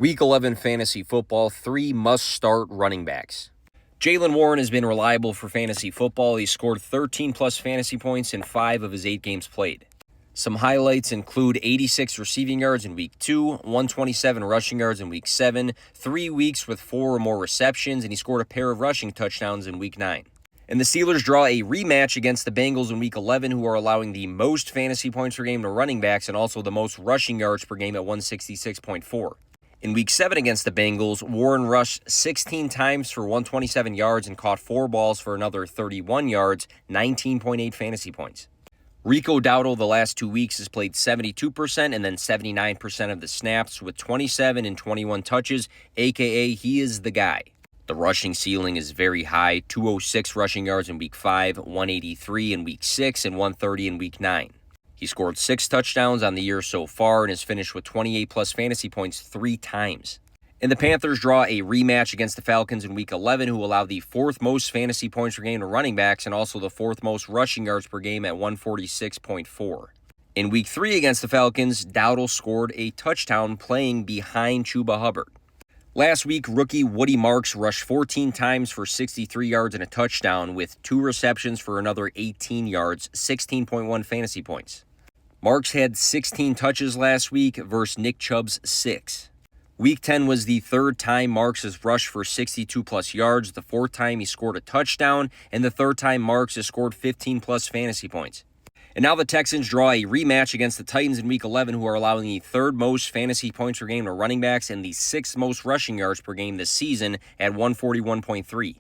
Week 11 fantasy football, 3 must-start running backs. Jaylen Warren has been reliable for fantasy football. He scored 13-plus fantasy points in 5 of his 8 games played. Some highlights include 86 receiving yards in Week 2, 127 rushing yards in Week 7, 3 weeks with 4 or more receptions, and he scored a pair of rushing touchdowns in Week 9. And the Steelers draw a rematch against the Bengals in Week 11, who are allowing the most fantasy points per game to running backs and also the most rushing yards per game at 166.4. In Week 7 against the Bengals, Warren rushed 16 times for 127 yards and caught 4 balls for another 31 yards, 19.8 fantasy points. Rico Dowdle the last 2 weeks has played 72% and then 79% of the snaps with 27 and 21 touches, aka he is the guy. The rushing ceiling is very high, 206 rushing yards in Week 5, 183 in Week 6, and 130 in Week 9. He scored 6 touchdowns on the year so far and has finished with 28-plus fantasy points 3 times. And the Panthers draw a rematch against the Falcons in Week 11, who allow the 4th most fantasy points per game to running backs and also the 4th most rushing yards per game at 146.4. In Week 3 against the Falcons, Dowdle scored a touchdown playing behind Chuba Hubbard. Last week, rookie Woody Marks rushed 14 times for 63 yards and a touchdown with 2 receptions for another 18 yards, 16.1 fantasy points. Marks had 16 touches last week versus Nick Chubb's 6. Week 10 was the 3rd time Marks has rushed for 62-plus yards, the 4th time he scored a touchdown, and the 3rd time Marks has scored 15-plus fantasy points. And now the Texans draw a rematch against the Titans in Week 11, who are allowing the 3rd most fantasy points per game to running backs and the 6th most rushing yards per game this season at 141.3.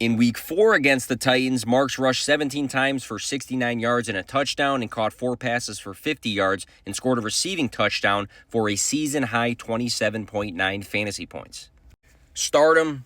In Week 4 against the Titans, Marks rushed 17 times for 69 yards and a touchdown and caught 4 passes for 50 yards and scored a receiving touchdown for a season-high 27.9 fantasy points. Start him.